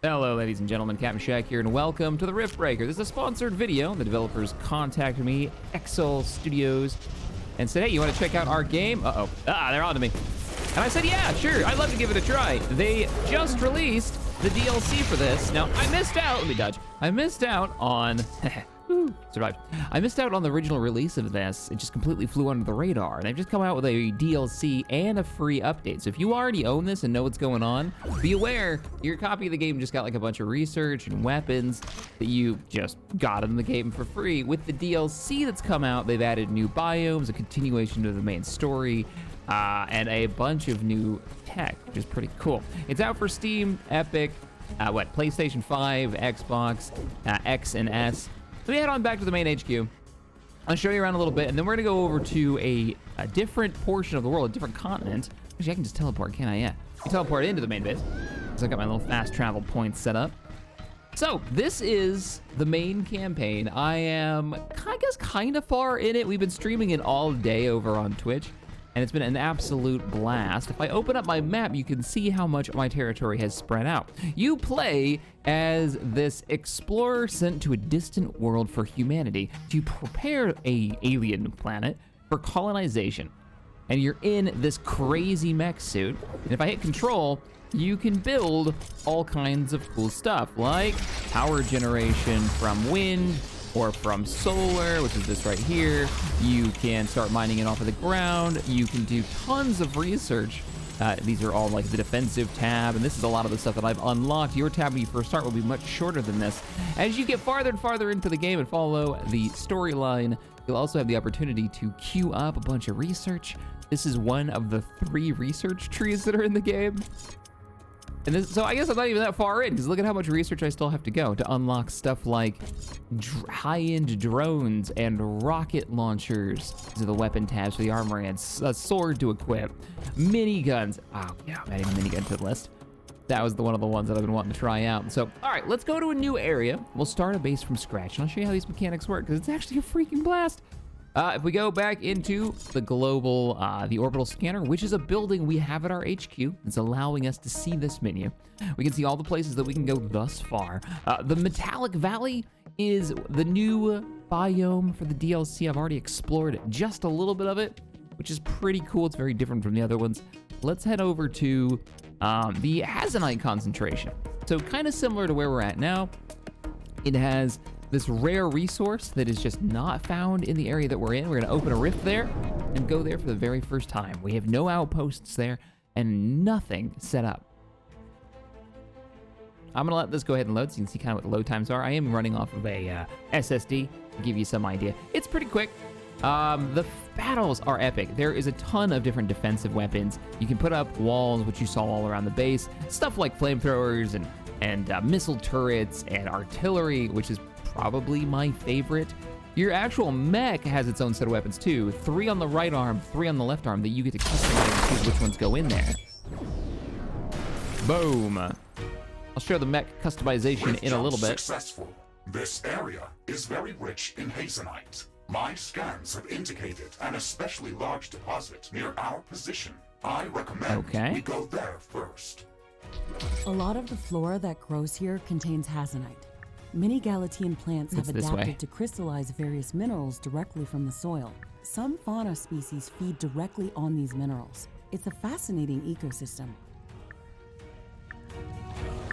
Hello, ladies and gentlemen, Captain Shack here, and welcome to the Riftbreaker. This is a sponsored video. The developers contacted me, Excel Studios, and said, hey, you want to check out our game? They're on to me. And I said, yeah, sure, I'd love to give it a try. They just released the DLC for this. Now, I missed out, let me dodge. I missed out on, survived. I missed out on the original release of this. It just completely flew under the radar. And they've just come out with a DLC and a free update. So if you already own this and know what's going on, be aware your copy of the game just got like a bunch of research and weapons that you just got in the game for free. With the DLC that's come out, they've added new biomes, a continuation to the main story, and a bunch of new tech, which is pretty cool. It's out for Steam, Epic, PlayStation 5, Xbox, X and S. So we head on back to the main HQ. I'll show you around a little bit, and then we're gonna go over to a different portion of the world, a different continent. Actually, I can just teleport, can't I? Yeah. I can teleport into the main base. So I got my little fast travel points set up. So this is the main campaign. I am, I guess, kind of far in it. We've been streaming it all day over on Twitch, and it's been an absolute blast. If I open up my map, you can see how much my territory has spread out. You play as this explorer sent to a distant world for humanity to prepare a alien planet for colonization. And you're in this crazy mech suit. And if I hit control, you can build all kinds of cool stuff, like power generation from wind, or from solar, which is this right here. You can start mining it off of the ground. You can do tons of research. These are all like the defensive tab, and this is a lot of the stuff that I've unlocked. Your tab when you first start will be much shorter than this. As you get farther and farther into the game and follow the storyline, you'll also have the opportunity to queue up a bunch of research. This is one of the 3 research trees that are in the game. And this, so I guess I'm not even that far in, because look at how much research I still have to go to unlock stuff like high-end drones and rocket launchers. These are the weapon tabs for the armory, and a sword to equip. Miniguns. Oh, yeah, I'm adding a minigun to the list. That was one of the ones that I've been wanting to try out. So, all right, let's go to a new area. We'll start a base from scratch, and I'll show you how these mechanics work, because it's actually a freaking blast. If we go back into the global, the orbital scanner, which is a building we have at our HQ, it's allowing us to see this menu. We can see all the places that we can go thus far. The Metallic Valley is the new biome for the DLC. I've already explored just a little bit of it, which is pretty cool. It's very different from the other ones. Let's head over to the Hazanite concentration. So kind of similar to where we're at now. It has this rare resource that is just not found in the area that we're in. We're gonna open a rift there and go there for the very first time. We have no outposts there and nothing set up. I'm gonna let this go ahead and load so you can see kind of what the load times are. I am running off of a SSD to give you some idea. It's pretty quick. The battles are epic. There is a ton of different defensive weapons. You can put up walls, which you saw all around the base. Stuff like flamethrowers and missile turrets and artillery, which is probably my favorite. Your actual mech has its own set of weapons too. 3 on the right arm, 3 on the left arm that you get to customize and choose which ones go in there. Boom. I'll show the mech customization in a little bit. Successful. This area is very rich in hazenite. My scans have indicated an especially large deposit near our position. I recommend we go there first. A lot of the flora that grows here contains hazenite. Many Galatian plants have adapted to crystallize various minerals directly from the soil. Some fauna species feed directly on these minerals. It's a fascinating ecosystem.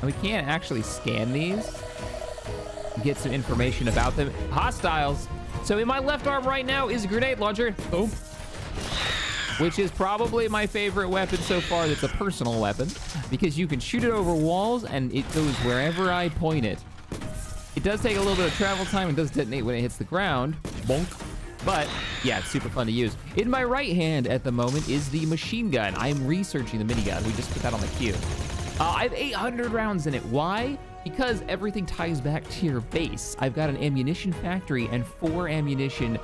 We can't actually scan these, get some information about them. Hostiles. So in my left arm right now is a grenade launcher. Boom. Which is probably my favorite weapon so far. That's a personal weapon, because you can shoot it over walls and it goes wherever I point it. It does take a little bit of travel time and does detonate when it hits the ground. Bonk. But yeah, it's super fun to use. In my right hand at the moment is the machine gun. I'm researching the minigun. We just put that on the queue. I have 800 rounds in it. Why? Because everything ties back to your base. I've got an ammunition factory and 4 ammunition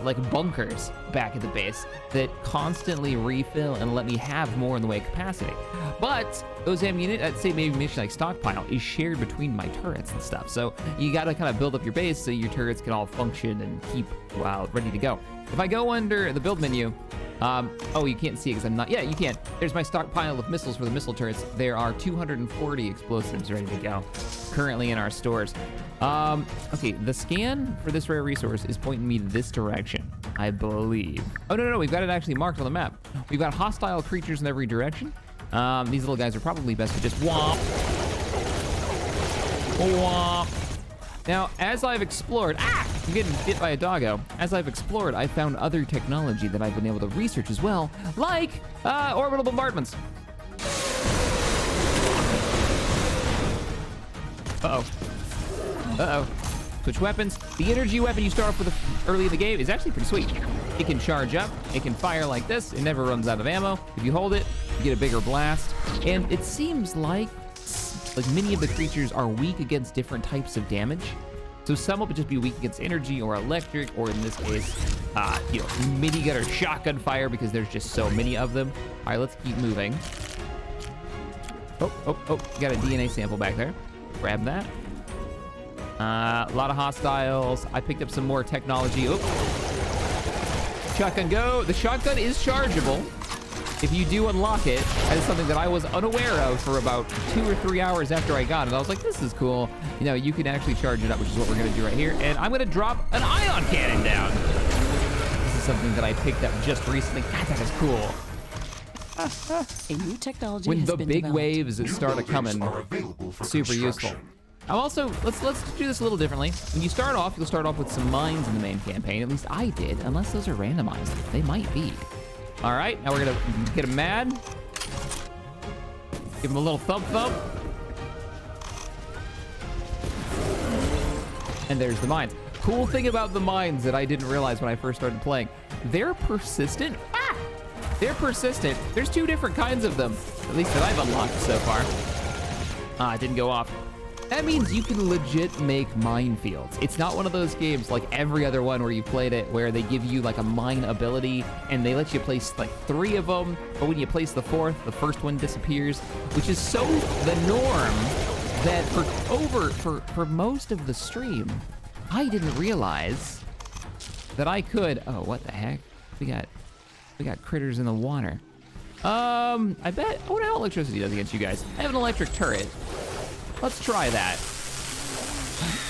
like bunkers back at the base that constantly refill and let me have more in the way of capacity. But those ammunition like stockpile is shared between my turrets and stuff. So you gotta kind of build up your base so your turrets can all function and keep ready to go. If I go under the build menu, Oh, you can't see because I'm not. Yeah, you can. There's my stockpile of missiles for the missile turrets. There are 240 explosives ready to go, currently in our stores. Okay, the scan for this rare resource is pointing me this direction, I believe. Oh, no, we've got it actually marked on the map. We've got hostile creatures in every direction. These little guys are probably best to just womp. Womp. Now, as I've explored, I'm getting bit by a doggo. As I've explored, I've found other technology that I've been able to research as well, like orbital bombardments. Uh-oh. Switch weapons. The energy weapon you start off with early in the game is actually pretty sweet. It can charge up, it can fire like this, it never runs out of ammo. If you hold it, you get a bigger blast. And it seems like many of the creatures are weak against different types of damage. So some will just be weak against energy or electric, or in this case, minigun or shotgun fire because there's just so many of them. All right, let's keep moving. Oh, got a DNA sample back there. Grab that. A lot of hostiles. I picked up some more technology. Oh, shotgun go. The shotgun is chargeable if you do unlock it. That is something that I was unaware of for about 2 or 3 hours after I got it. I was like, this is cool. You know, you can actually charge it up, which is what we're gonna do right here. And I'm gonna drop an ion cannon down. This is something that I picked up just recently. God, that is cool. A new technology when has the been big developed. waves start coming, super useful. I'm also, let's do this a little differently. When you start off, you'll start off with some mines in the main campaign. At least I did, unless those are randomized. They might be. All right, now we're gonna get him mad. Give him a little thump. And there's the mines. Cool thing about the mines that I didn't realize when I first started playing, they're persistent. They're persistent. There's 2 different kinds of them, at least that I've unlocked so far. It didn't go off. That means you can legit make minefields. It's not one of those games like every other one where you played it, where they give you like a mine ability and they let you place like 3 of them, but when you place the 4th, the first one disappears, which is so the norm that for most of the stream, I didn't realize that I could. Oh, what the heck? We got critters in the water. I bet. I wonder how electricity does against you guys. I have an electric turret. Let's try that.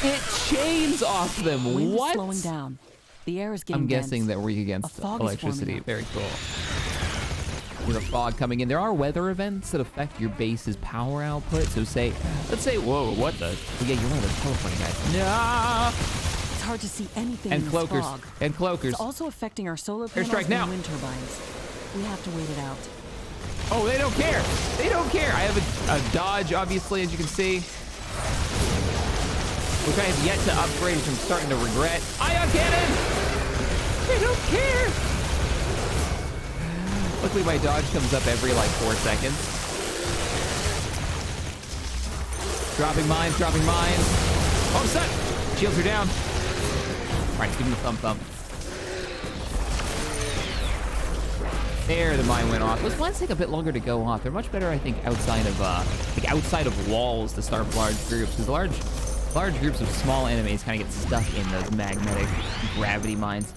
It chains off them. Wind What? is slowing down. The air is getting I'm guessing dense. that we're weak against electricity. Very cool. With a fog coming in. There are weather events that affect your base's power output. So let's say, whoa, what the? Oh, yeah, you're one of those teleporting guys. Nah. It's hard to see anything And in cloakers. this fog. And cloakers. It's also affecting our solar panels Airstrike now. and wind turbines. We have to wait it out. Oh, they don't care. They don't care. I have a dodge, obviously, as you can see, which I have yet to upgrade, which I'm starting to regret. Ion cannon! They don't care. Luckily, my dodge comes up every like 4 seconds. Dropping mines. Oh, I'm stuck. Shields are down. All right, give him the thump. There, the mine went off. Those mines take a bit longer to go off. They're much better, I think, outside of walls to start large groups, because large groups of small enemies kind of get stuck in those magnetic gravity mines.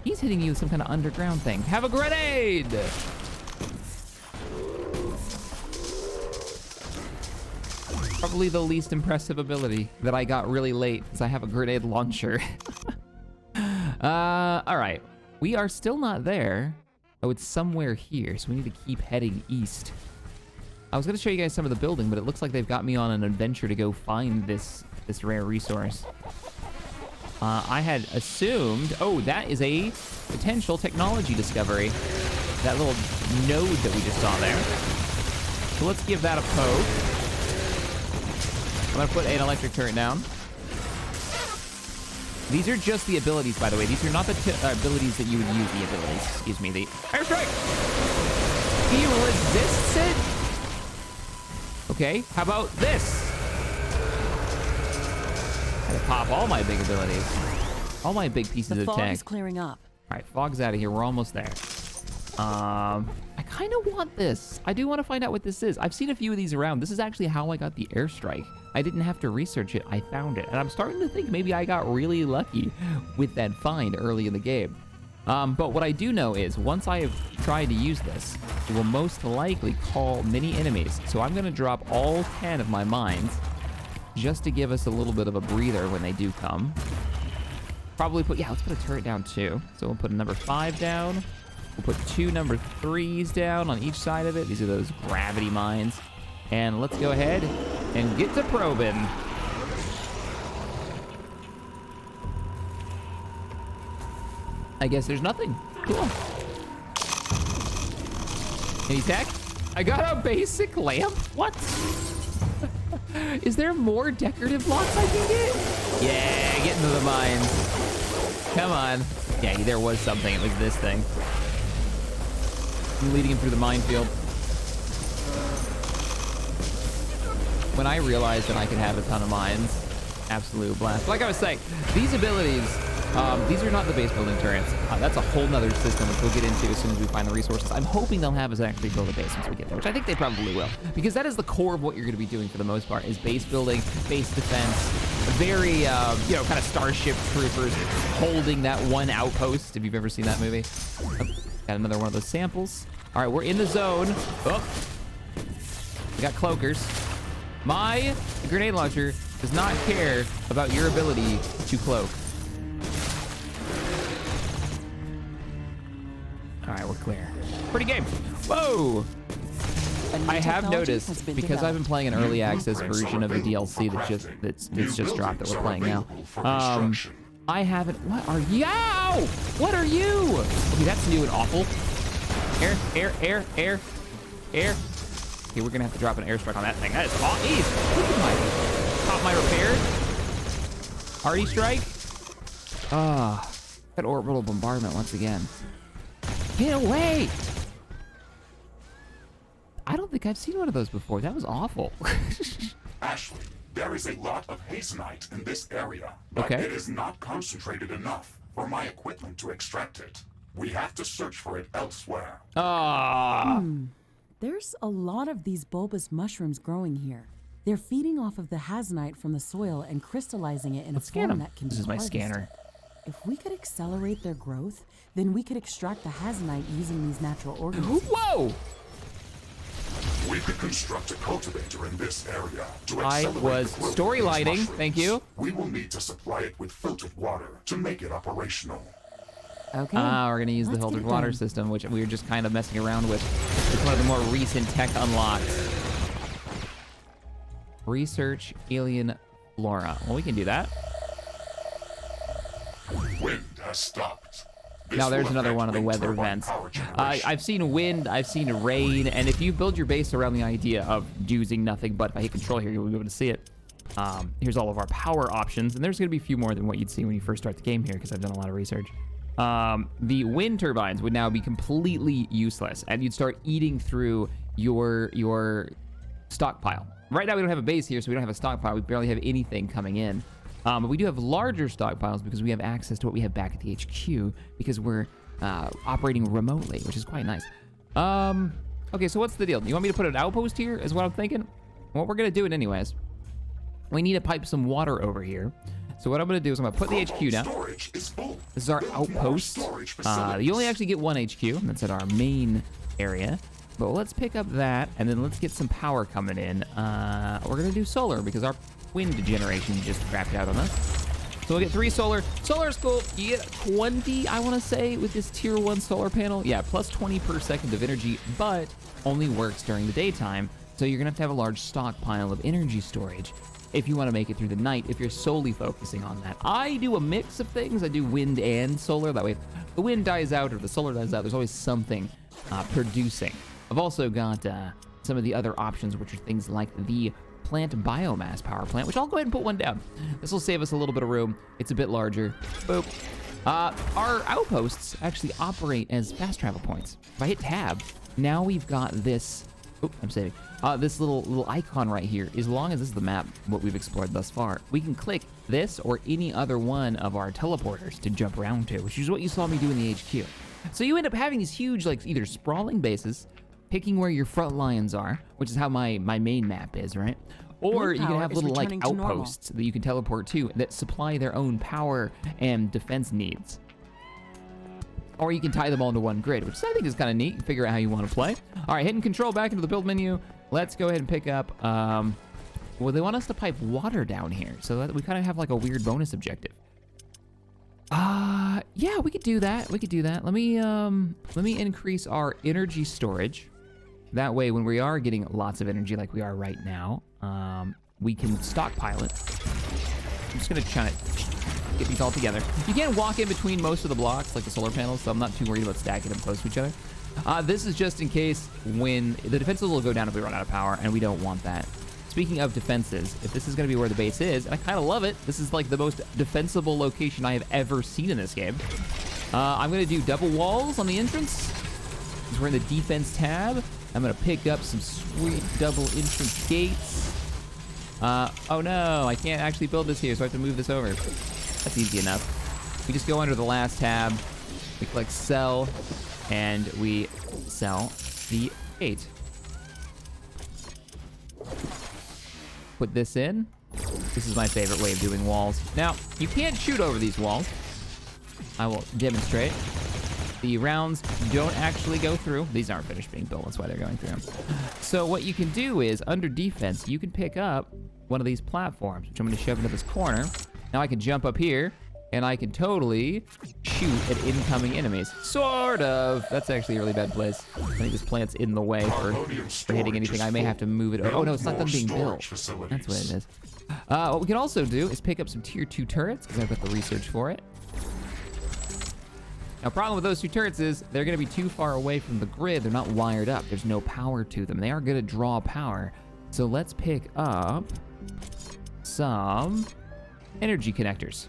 He's hitting you with some kind of underground thing. Have a grenade! Probably the least impressive ability that I got really late, is I have a grenade launcher. All right. We are still not there. Oh, it's somewhere here, so we need to keep heading east. I was gonna show you guys some of the building, but it looks like they've got me on an adventure to go find this rare resource. I had assumed, oh, that is a potential technology discovery. That little node that we just saw there. So let's give that a poke. I'm gonna put an electric turret down. These are just the abilities, by the way. These are not the abilities that you would use the abilities. Excuse me, the airstrike! He resists it? Okay, how about this? I gotta pop all my big abilities. All my big pieces of tech. The fog is clearing up. All right, fog's out of here. We're almost there. I kind of want this. I do want to find out what this is. I've seen a few of these around. This is actually how I got the airstrike. I didn't have to research it. I found it. And I'm starting to think maybe I got really lucky with that find early in the game. But what I do know is once I have tried to use this, it will most likely call many enemies. So I'm going to drop all 10 of my mines just to give us a little bit of a breather when they do come. Probably put, yeah, let's put a turret down too. So we'll put a number 5 down. We'll put 2 number 3s down on each side of it. These are those gravity mines. And let's go ahead and get to probing. I guess there's nothing. Cool. Any tech? I got a basic lamp? What? Is there more decorative blocks I can get? Yeah, get into the mines. Come on. Yeah, there was something. It was this thing. I'm leading him through the minefield. When I realized that I could have a ton of mines, absolute blast. Like I was saying, these abilities, these are not the base building turrets. That's a whole nother system, which we'll get into as soon as we find the resources. I'm hoping they'll have us actually build a base once we get there, which I think they probably will. Because that is the core of what you're going to be doing for the most part, is base building, base defense, very, you know, kind of Starship Troopers holding that one outpost, if you've ever seen that movie. Oh, got another one of those samples. All right, we're in the zone. Oh, we got cloakers. My grenade launcher does not care about your ability to cloak. All right, we're clear. Pretty game. Whoa! I have noticed, because I've been playing an early access version of the DLC that's just dropped that we're playing now. I haven't. What are you? Ow! What are you? Okay, that's new and awful. Air. Okay, we're gonna have to drop an airstrike on that thing. That is awesome. Look at my pop my repair. Hardy strike. Ah, that orbital bombardment once again. Get away! I don't think I've seen one of those before. That was awful. Ashley, there is a lot of hazenite in this area, but it is not concentrated enough for my equipment to extract it. We have to search for it elsewhere. Ah. There's a lot of these bulbous mushrooms growing here. They're feeding off of the hazenite from the soil and crystallizing it in a form that can be harvested. This is my scanner. If we could accelerate their growth, then we could extract the hazenite using these natural organisms. Whoa! We could construct a cultivator in this area to I was story lighting, thank you. We will need to supply it with filtered water to make it operational. Okay. We're gonna use the filtered water system, which we were just kind of messing around with. It's one of the more recent tech unlocks. Research alien flora. Well, we can do that. Wind has stopped. Now there's another one of the weather vents. I've seen wind, I've seen rain, and if you build your base around the idea of using nothing but, if I hit control here, you'll be able to see it. Here's all of our power options, and there's gonna be a few more than what you'd see when you first start the game here, because I've done a lot of research. The wind turbines would now be completely useless, and you'd start eating through your stockpile. Right now we don't have a base here, so we don't have a stockpile. We barely have anything coming in. But we do have larger stockpiles because we have access to what we have back at the HQ because we're operating remotely, which is quite nice. Okay, so what's the deal? You want me to put an outpost here is what I'm thinking? Well, we're gonna do it anyways. We need to pipe some water over here. So what I'm gonna do is I'm gonna put the HQ down. This is our outpost. You only actually get one HQ, and that's at our main area. But let's pick up that, and then let's get some power coming in. We're gonna do solar because our wind generation just crapped out on us. So we'll get 3 solar. Solar's cool. You get 20, I want to say, with this tier 1 solar panel. Yeah, plus 20 per second of energy, but only works during the daytime. So you're going to have a large stockpile of energy storage if you want to make it through the night, if you're solely focusing on that. I do a mix of things. I do wind and solar. That way, if the wind dies out or the solar dies out, there's always something producing. I've also got some of the other options, which are things like the plant biomass power plant, which I'll go ahead and put one down. This will save us a little bit of room. It's a bit larger. Boop. Our outposts actually operate as fast travel points. If I hit tab, now we've got this. Oh, I'm saving. This little icon right here. As long as this is the map, what we've explored thus far, we can click this or any other one of our teleporters to jump around to, which is what you saw me do in the HQ. So you end up having these huge, like, either sprawling bases, picking where your front lines are, which is how my main map is, right? Or you can have little like outposts that you can teleport to that supply their own power and defense needs. Or you can tie them all into one grid, which I think is kind of neat. Figure out how you want to play. All right, hitting control back into the build menu. Let's go ahead and pick up, well, they want us to pipe water down here. So that we kind of have like a weird bonus objective. Yeah, we could do that. We could do that. Let me increase our energy storage. That way, when we are getting lots of energy like we are right now, we can stockpile it. I'm just gonna try to get these all together. You can't walk in between most of the blocks, like the solar panels, so I'm not too worried about stacking them close to each other. This is just in case when the defenses will go down if we run out of power, and we don't want that. Speaking of defenses, if this is gonna be where the base is, and I kind of love it, this is like the most defensible location I have ever seen in this game. I'm gonna do double walls on the entrance. We're in the defense tab. I'm gonna pick up some sweet double entrance gates. Oh no, I can't actually build this here, so I have to move this over. That's easy enough. We just go under the last tab, we click sell, and we sell the gate. Put this in. This is my favorite way of doing walls. Now, you can't shoot over these walls. I will demonstrate. The rounds don't actually go through. These aren't finished being built, that's why they're going through them. So what you can do is, under defense, you can pick up one of these platforms, which I'm gonna shove into this corner. Now I can jump up here, and I can totally shoot at incoming enemies. Sort of. That's actually a really bad place. I think this plant's in the way for hitting anything. I may have to move it. Oh no, it's not done being built. That's what it is. What we can also do is pick up some tier 2 turrets, because I've got the research for it. Now, problem with those 2 turrets is they're gonna be too far away from the grid. They're not wired up. There's no power to them. They are gonna draw power. So let's pick up some energy connectors.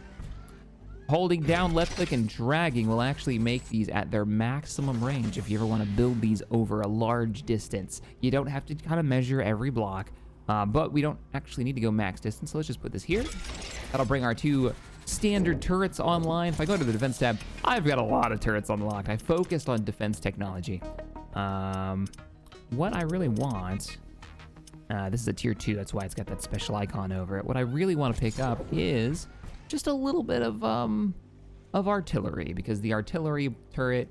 Holding down left click and dragging will actually make these at their maximum range if you ever want to build these over a large distance. You don't have to kind of measure every block, but we don't actually need to go max distance, so let's just put this here. That'll bring our 2 standard turrets online. If I go to the defense tab, I've got a lot of turrets unlocked. I focused on defense technology. What I really want, this is a tier 2, that's why it's got that special icon over it. What I really want to pick up is just a little bit of artillery, because the artillery turret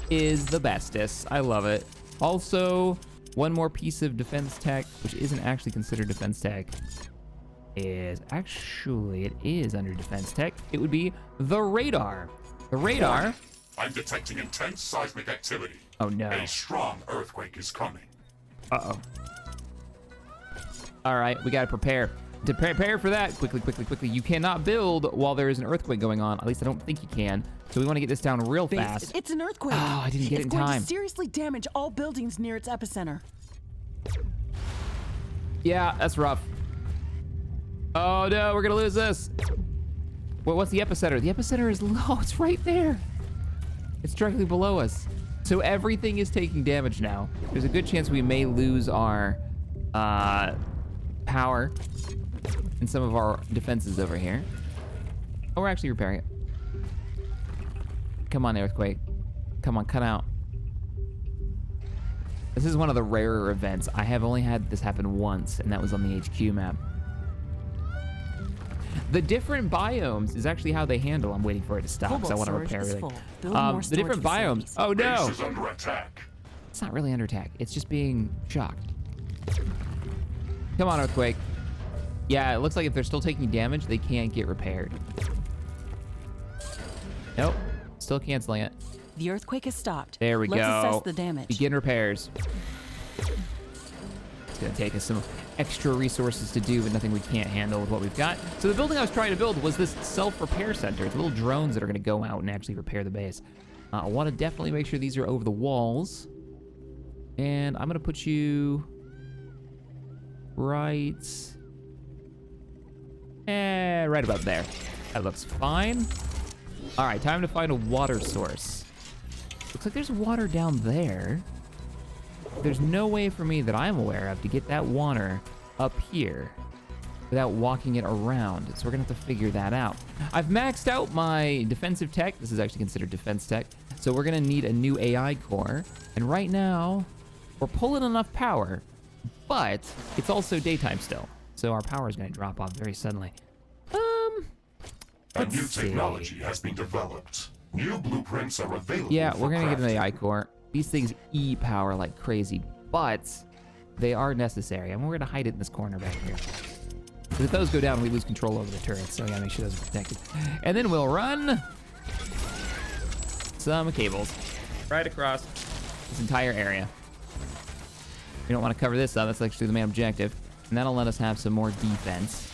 is the bestest. I love it. Also, one more piece of defense tech, which isn't actually considered defense tech, it is under defense tech. It would be the radar. The radar. I'm detecting intense seismic activity. Oh no. A strong earthquake is coming. Uh-oh. All right, we gotta prepare. To prepare for that, quickly. You cannot build while there is an earthquake going on. At least I don't think you can. So we want to get this down real fast. It's an earthquake. Oh, I didn't get it in time. It's going to seriously damage all buildings near its epicenter. Yeah, that's rough. Oh no, we're gonna lose this. What's the epicenter? The epicenter is low. It's right there. It's directly below us. So everything is taking damage now. There's a good chance we may lose our power and some of our defenses over here. Oh, we're actually repairing it. Come on, earthquake. Come on, cut out. This is one of the rarer events. I have only had this happen once, and that was on the HQ map. The different biomes is actually how they handle. I'm waiting for it to stop because I want to repair everything. The different biomes. Oh no! Base is under attack. It's not really under attack. It's just being shocked. Come on, earthquake. Yeah, it looks like if they're still taking damage, they can't get repaired. Nope, still canceling it. The earthquake has stopped. There we go. Let's assess the damage. Begin repairs. It's gonna take us some extra resources to do, but nothing we can't handle with what we've got. So the building I was trying to build was this self-repair center. It's little drones that are gonna go out and actually repair the base. I wanna definitely make sure these are over the walls. And I'm gonna put you right about there. That looks fine. All right, time to find a water source. Looks like there's water down there. There's no way for me that I'm aware of to get that water up here without walking it around. So we're gonna have to figure that out. I've maxed out my defensive tech. This is actually considered defense tech. So we're gonna need a new AI core. And right now, we're pulling enough power, but it's also daytime still. So our power is gonna drop off very suddenly. A new technology has been developed. New blueprints are available. Yeah, we're gonna get an AI core. These things E-power like crazy, but they are necessary. And we're gonna hide it in this corner back here. If those go down, we lose control over the turrets, so we gotta make sure those are protected. And then we'll run some cables right across this entire area. We don't want to cover this up. That's actually the main objective. And that'll let us have some more defense.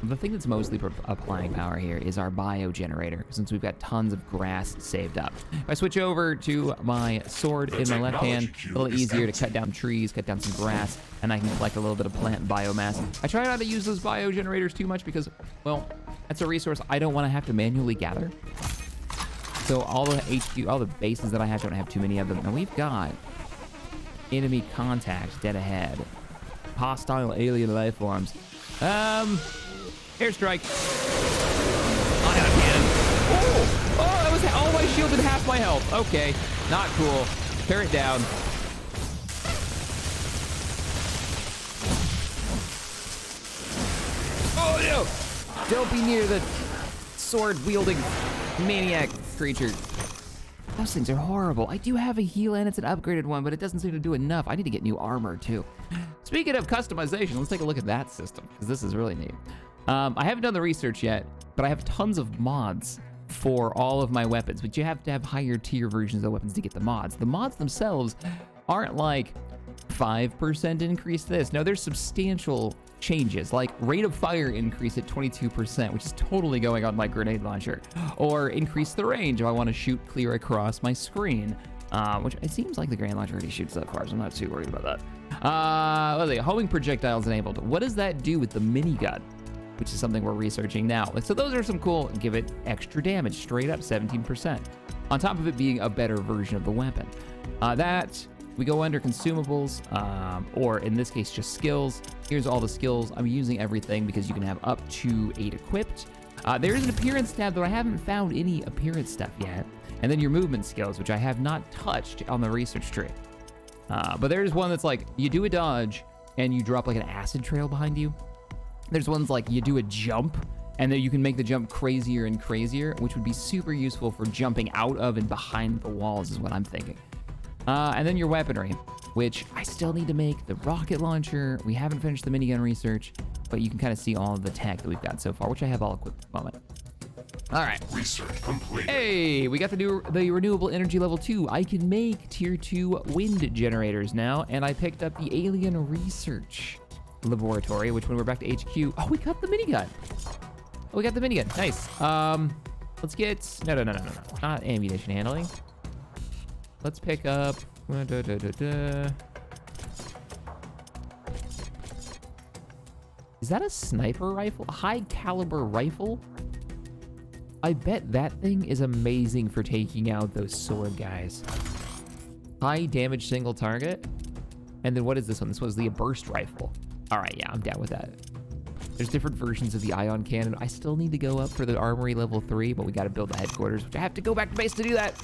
The thing that's mostly applying power here is our bio generator, since we've got tons of grass saved up. If I switch over to my sword in my left hand, a little easier to cut down trees, cut down some grass, and I can collect a little bit of plant biomass. I try not to use those bio generators too much because, well, that's a resource I don't want to have to manually gather. So all the HQ, all the bases that I have, don't have too many of them. And we've got enemy contact dead ahead. Hostile alien life forms. Airstrike. I got him. Oh, that was all my shield and half my health. Okay, not cool. Tear it down. Oh no! Don't be near the sword-wielding maniac creature. Those things are horrible. I do have a heal and it's an upgraded one, but it doesn't seem to do enough. I need to get new armor too. Speaking of customization, let's take a look at that system, because this is really neat. I haven't done the research yet, but I have tons of mods for all of my weapons, but you have to have higher tier versions of weapons to get the mods. The mods themselves aren't like 5% increase this. No, there's substantial changes, like rate of fire increase at 22%, which is totally going on my grenade launcher, or increase the range if I want to shoot clear across my screen, which it seems like the grenade launcher already shoots that far, so I'm not too worried about that. Let's see, homing projectiles enabled. What does that do with the minigun? Which is something we're researching now. So those are some cool, give it extra damage, straight up 17%. On top of it being a better version of the weapon. We go under consumables, or in this case, just skills. Here's all the skills. I'm using everything because you can have up to 8 equipped. There is an appearance tab, though I haven't found any appearance stuff yet. And then your movement skills, which I have not touched on the research tree. But there's one that's like, you do a dodge, and you drop like an acid trail behind you. There's ones like you do a jump, and then you can make the jump crazier and crazier, which would be super useful for jumping out of and behind the walls is what I'm thinking. And then your weaponry, which I still need to make the rocket launcher. We haven't finished the minigun research, but you can kind of see all of the tech that we've got so far, which I have all equipped at the moment. All right. Research complete. Hey, we got the renewable energy level 2. I can make tier 2 wind generators now, and I picked up the alien research laboratory, which when we're back to HQ, oh, we got the minigun. Oh, we got the minigun. Nice. Let's get no, not ammunition handling. Let's pick up. Is that a sniper rifle? A high caliber rifle? I bet that thing is amazing for taking out those sword guys. High damage single target. And then what is this one? This one's the burst rifle. All right, yeah, I'm down with that. There's different versions of the ion cannon. I still need to go up for the armory level 3, but we got to build the headquarters, which I have to go back to base to do that.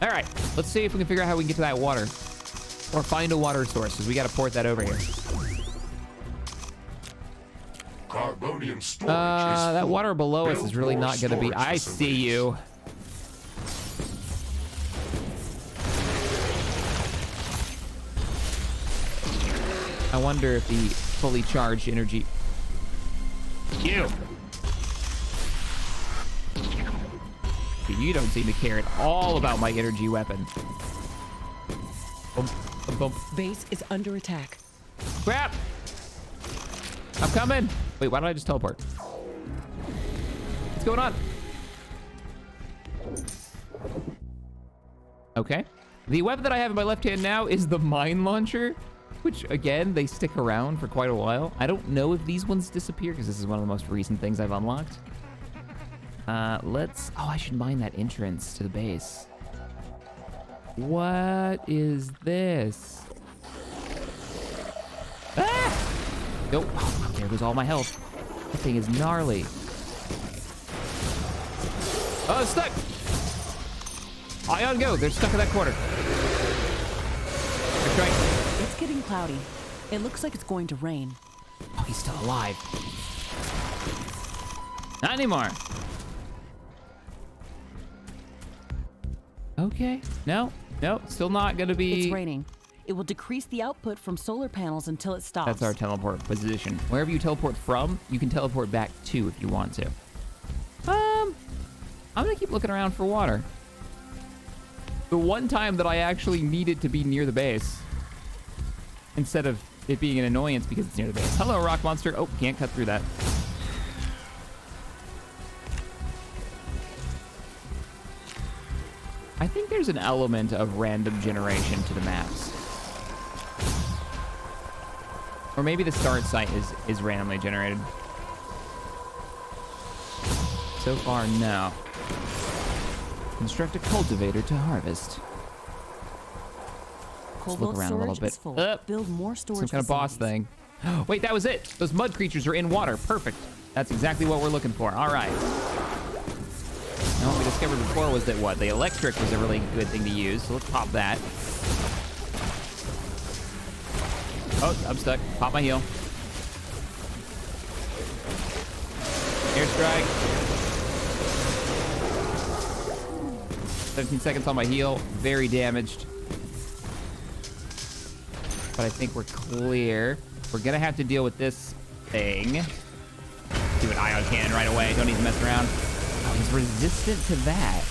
All right, let's see if we can figure out how we can get to that water, or find a water source, because we got to port that over here. Carbonium storage that water below us is really not going to be. I see you. I wonder if the fully charged energy. You don't seem to care at all about my energy weapon. Boom, boom, boom. Base is under attack. Crap! I'm coming. Wait, why don't I just teleport? What's going on? Okay. The weapon that I have in my left hand now is the mine launcher, which again, they stick around for quite a while. I don't know if these ones disappear because this is one of the most recent things I've unlocked. Oh, I should mine that entrance to the base. What is this? Ah! Nope. Oh, there goes all my health. That thing is gnarly. Oh, it's stuck. Ion, go. They're stuck in that corner. That's right. It's getting cloudy. It looks like it's going to rain. Oh, he's still alive. Not anymore. Okay. No, still not gonna be. It's raining. It will decrease the output from solar panels until it stops. That's our teleport position. Wherever you teleport from, you can teleport back to if you want to. I'm gonna keep looking around for water. The one time that I actually needed to be near the base, instead of it being an annoyance because it's near the base. Hello, rock monster. Oh, can't cut through that. I think there's an element of random generation to the maps. Or maybe the start site is randomly generated. So far, no. Construct a cultivator to harvest. Let's look around a little bit. Build more storage. Some kind of boss thing. Wait, that was it. Those mud creatures are in water. Perfect. That's exactly what we're looking for. All right. Now, what we discovered before was that the electric was a really good thing to use. So let's pop that. Oh, I'm stuck. Pop my heel. Airstrike. 17 seconds on my heel. Very damaged. But I think we're clear. We're gonna have to deal with this thing. Do an ion cannon right away. Don't even mess around. Oh, he's resistant to that.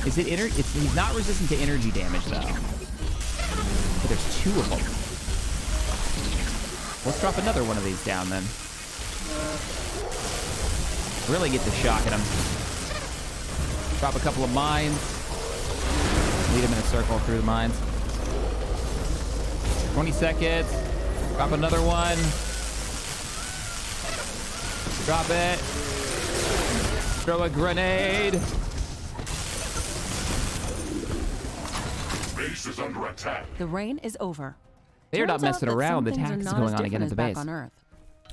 Is it he's not resistant to energy damage though. But there's two of them. Let's drop another one of these down then. Really get the shock at him. Drop a couple of mines. Lead him in a circle through the mines. 20 seconds. Drop another one. Drop it. Throw a grenade. Base is under attack. The rain is over. They're not messing around. The attack is going on again at the base. On Earth.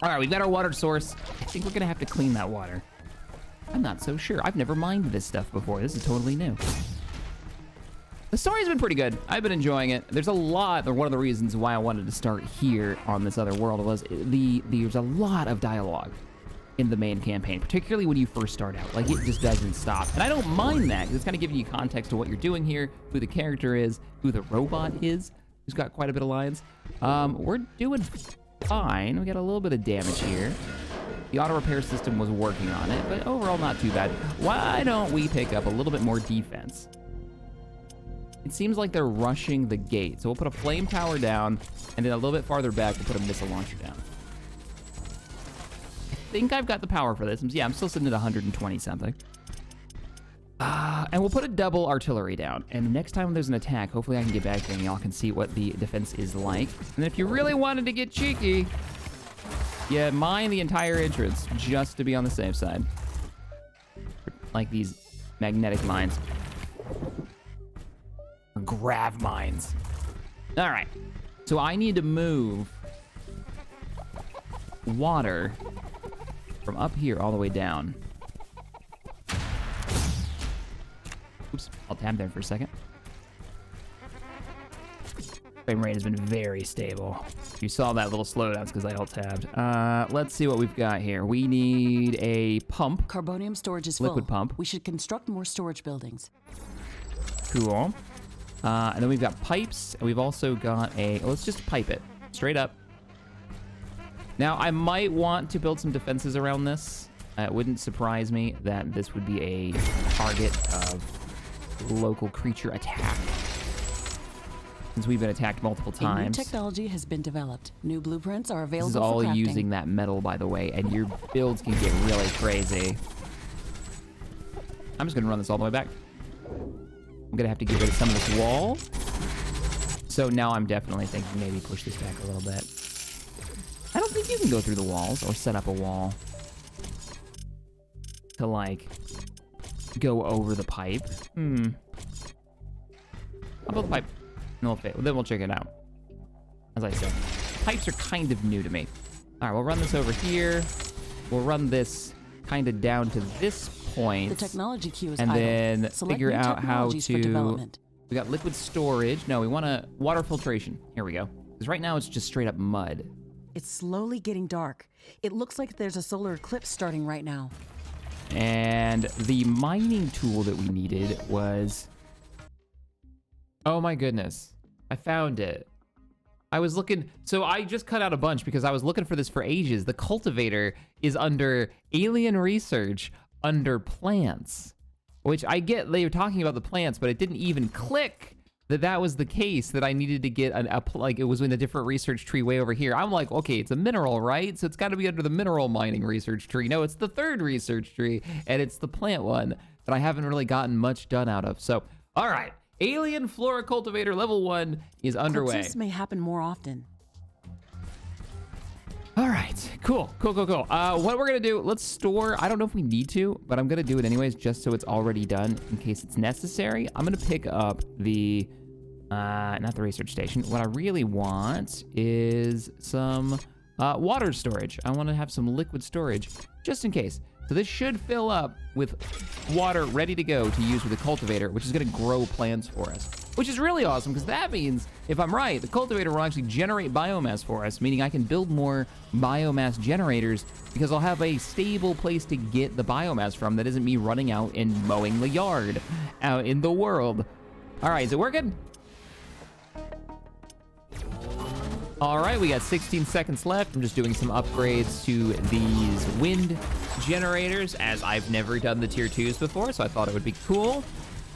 All right, we've got our water source. I think we're going to have to clean that water. I'm not so sure. I've never mined this stuff before. This is totally new. The story's been pretty good. I've been enjoying it. There's a lot, or one of the reasons why I wanted to start here on this other world was there's a lot of dialogue in the main campaign, particularly when you first start out. Like, it just doesn't stop. And I don't mind that, because it's kind of giving you context to what you're doing here, who the character is, who the robot is, who's got quite a bit of lines. We're doing fine. We got a little bit of damage here. The auto repair system was working on it, but overall not too bad. Why don't we pick up a little bit more defense? It seems like they're rushing the gate. So we'll put a flame tower down, and then a little bit farther back, we'll put a missile launcher down. I think I've got the power for this. Yeah, I'm still sitting at 120 something. And we'll put a double artillery down. And next time there's an attack, hopefully I can get back there and y'all can see what the defense is like. And then if you really wanted to get cheeky, yeah, mine the entire entrance just to be on the safe side. Like these magnetic mines. Or grav mines. All right. So I need to move water from up here all the way down. Oops, I'll tab there for a second. Frame rate has been very stable. You saw that little slowdown because I alt-tabbed. Let's see what we've got here. We need a pump. Carbonium storage is full. Liquid pump. We should construct more storage buildings. Cool. And then we've got pipes, and we've also got let's just pipe it straight up. Now, I might want to build some defenses around this. It wouldn't surprise me that this would be a target of local creature attack. Since we've been attacked multiple times. A new technology has been developed. New blueprints are available for crafting. This is all using that metal, by the way, and your builds can get really crazy. I'm just gonna run this all the way back. I'm gonna have to get rid of some of this wall. So now I'm definitely thinking maybe push this back a little bit. I don't think you can go through the walls or set up a wall to, like, go over the pipe. I'll build the pipe. No, then we'll check it out. As I said, pipes are kind of new to me. All right, we'll run this over here. We'll run this kind of down to this point. The technology queue is and idle. Then Select figure new out how to. We got liquid storage. No, we want a water filtration. Here we go. Because right now it's just straight up mud. It's slowly getting dark. It looks like there's a solar eclipse starting right now. And the mining tool that we needed was... Oh my goodness. I found it. I was looking... So I just cut out a bunch because I was looking for this for ages. The cultivator is under alien research under plants. Which I get, they were talking about the plants, but it didn't even click that was the case, that I needed to get like it was in a different research tree way over here. I'm like, okay, it's a mineral, right? So it's got to be under the mineral mining research tree. No, it's the third research tree, and it's the plant one that I haven't really gotten much done out of. So, all right, alien flora cultivator level 1 is underway. Eclipses may happen more often. All right, cool. What we're gonna do, let's store, I don't know if we need to, but I'm gonna do it anyways, just so it's already done in case it's necessary. I'm gonna pick up the, not the research station. What I really want is some water storage. I wanna have some liquid storage, just in case. So this should fill up with water ready to go to use with the cultivator, which is gonna grow plants for us. Which is really awesome, because that means, if I'm right, the cultivator will actually generate biomass for us, meaning I can build more biomass generators, because I'll have a stable place to get the biomass from that isn't me running out and mowing the yard out in the world. All right, is it working? All right, we got 16 seconds left. I'm just doing some upgrades to these wind generators, as I've never done the tier 2s before, so I thought it would be cool.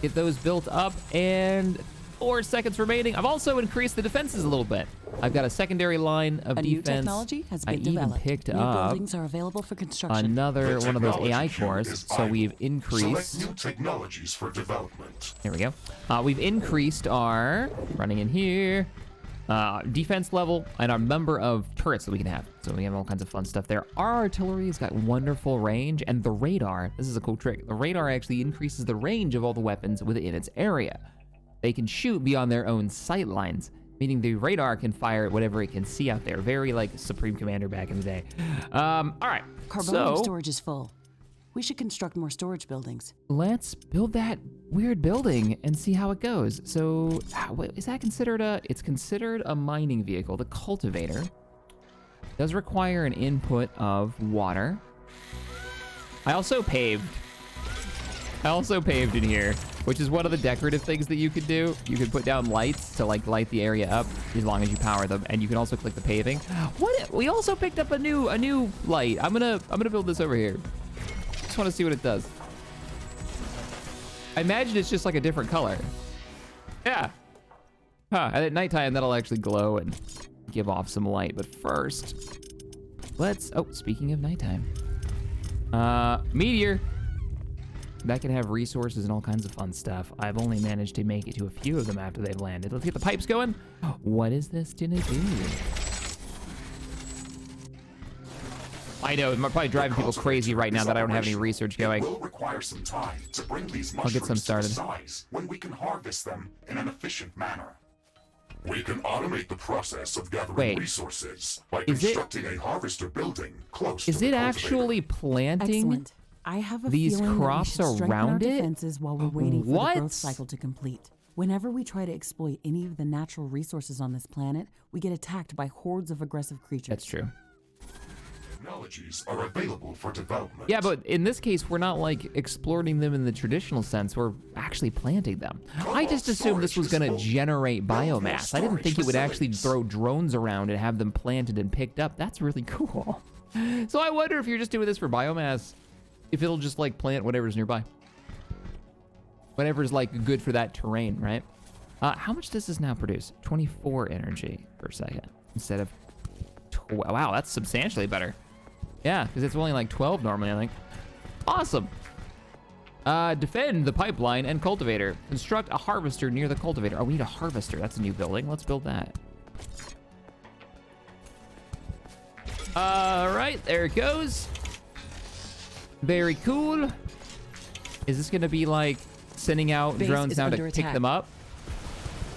Get those built up, and 4 seconds remaining. I've also increased the defenses a little bit. I've got a secondary line of defense. New technology has been developed. I even picked new up buildings are available for construction. another one of those AI cores, so we've increased. Select new technologies for development. There we go. We've increased our, running in here, defense level and our number of turrets that we can have. So we have all kinds of fun stuff there. Our artillery has got wonderful range, and the radar, this is a cool trick. The radar actually increases the range of all the weapons within its area. They can shoot beyond their own sight lines, meaning the radar can fire at whatever it can see out there. Very like Supreme Commander back in the day. All right, Carbonium storage is full. We should construct more storage buildings. Let's build that weird building and see how it goes. So, is that considered it's considered a mining vehicle. The cultivator does require an input of water. I also paved in here, which is one of the decorative things that you could do. You could put down lights to like light the area up as long as you power them, and you can also click the paving. We also picked up a new light. I'm gonna build this over here. Just want to see what it does. I imagine it's just like a different color. Yeah. Huh, and at nighttime that'll actually glow and give off some light. But first, speaking of nighttime. Meteor. That can have resources and all kinds of fun stuff. I've only managed to make it to a few of them after they've landed. Let's get the pipes going. What is this gonna do? I know, it's probably driving people crazy right now that I don't have any research going. It will require some time to bring these I'll get some started. to the size when we can harvest them in an efficient manner. We can automate the process of gathering resources by constructing a harvester building close to the cultivator. Actually planting Excellent. I have a these feeling crops that we should strengthen around our it? defenses while we're waiting for What? the growth cycle to complete. Whenever we try to exploit any of the natural resources on this planet, we get attacked by hordes of aggressive creatures. That's true. Technologies are available for development. Yeah, but in this case, we're not like exploiting them in the traditional sense. We're actually planting them. I just assumed this was gonna generate biomass. I didn't think it would actually throw drones around and have them planted and picked up. That's really cool. So I wonder if you're just doing this for biomass, if it'll just like plant whatever's nearby. Whatever's like good for that terrain, right? How much does this now produce? 24 energy per second instead of wow, that's substantially better. Yeah, because it's only like 12 normally, I think. Awesome. Defend the pipeline and cultivator. Construct a harvester near the cultivator. Oh, we need a harvester. That's a new building. Let's build that. All right, there it goes. Very cool. Is this gonna be like sending out drones now to pick them up?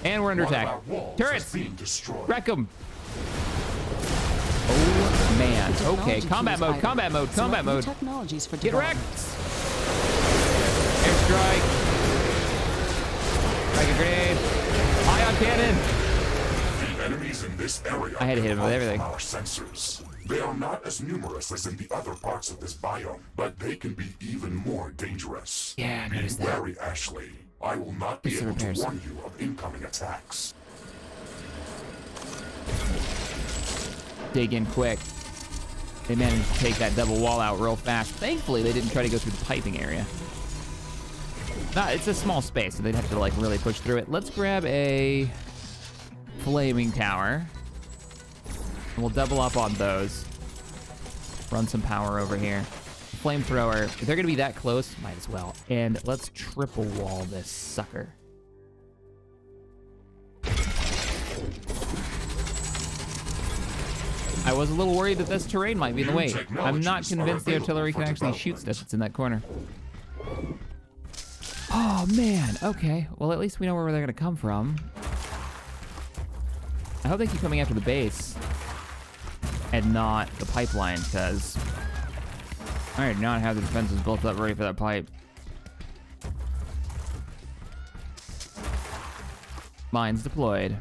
And we're under attack. Turrets! Wreck them! Oh man. Okay, combat mode, combat mode, combat mode. Get wrecked! Airstrike. Strike a grenade. Ion cannon. The enemy's this area, I had to hit him with everything. Our sensors. They are not as numerous as in the other parts of this biome, but they can be even more dangerous. Yeah, I noticed that. Be wary, Ashley. I will not be able to warn you of incoming attacks. Dig in quick. They managed to take that double wall out real fast. Thankfully, they didn't try to go through the piping area. It's a small space, so they'd have to like really push through it. Let's grab a flaming tower. And we'll double up on those. Run some power over here. Flamethrower. If they're gonna be that close, might as well. And let's triple wall this sucker. I was a little worried that this terrain might be in the way. I'm not convinced the artillery can actually shoot stuff that's in that corner. Oh, man. Okay. Well, at least we know where they're going to come from. I hope they keep coming after the base and not the pipeline, because I do not have the defenses built up ready for that pipe. Mines deployed.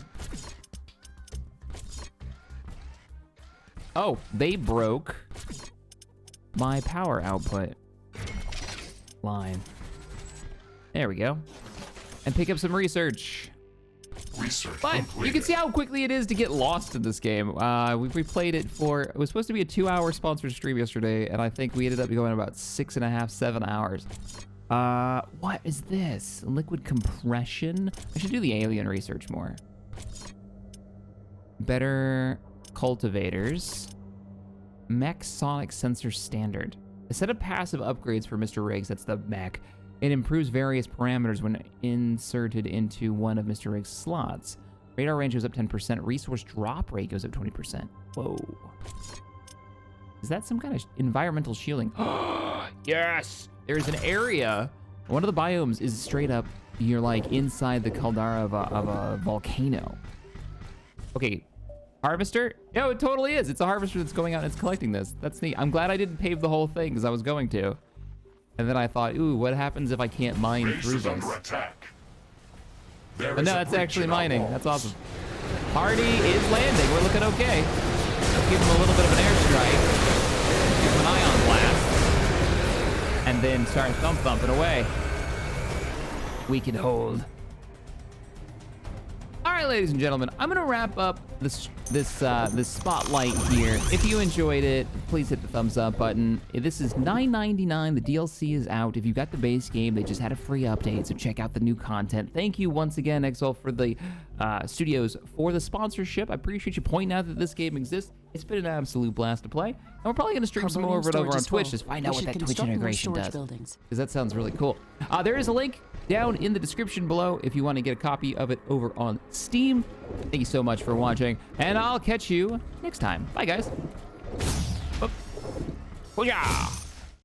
Oh, they broke my power output line. There we go. And pick up some research. But you can see how quickly it is to get lost in this game. We played it for, it was supposed to be a 2-hour sponsored stream yesterday, and I think we ended up going about 6.5, 7 hours. What is this? Liquid compression? I should do the alien research more. Better cultivators. Mech sonic sensor standard. A set of passive upgrades for Mr. Riggs, that's the mech. It improves various parameters when inserted into one of Mr. Riggs' slots. Radar range goes up 10%. Resource drop rate goes up 20%. Whoa. Is that some kind of environmental shielding? Yes! There's an area. One of the biomes is straight up, you're like inside the caldera of a volcano. Okay. Harvester? No, it totally is. It's a harvester that's going out and it's collecting this. That's neat. I'm glad I didn't pave the whole thing because I was going to. And then I thought, ooh, what happens if I can't mine through this? But no, that's actually mining. That's awesome. Hardy is landing. We're looking okay. Let's give him a little bit of an airstrike. Give him an ion blast. And then start thumping away. We can hold. All right, ladies and gentlemen, I'm gonna wrap up this spotlight here. If you enjoyed it, please hit the thumbs up button. This is $9.99. The DLC is out. If you got the base game, they just had a free update, so check out the new content. Thank you once again, Exol, for the studios for the sponsorship. I appreciate you pointing out that this game exists. It's been an absolute blast to play, and we're probably gonna stream some more of it over on Twitch. Just find out what that Twitch integration does, because that sounds really cool. There is a link down in the description below if you want to get a copy of it over on Steam. Thank you so much for watching, and I'll catch you next time. Bye, guys. Oh. Oh, yeah.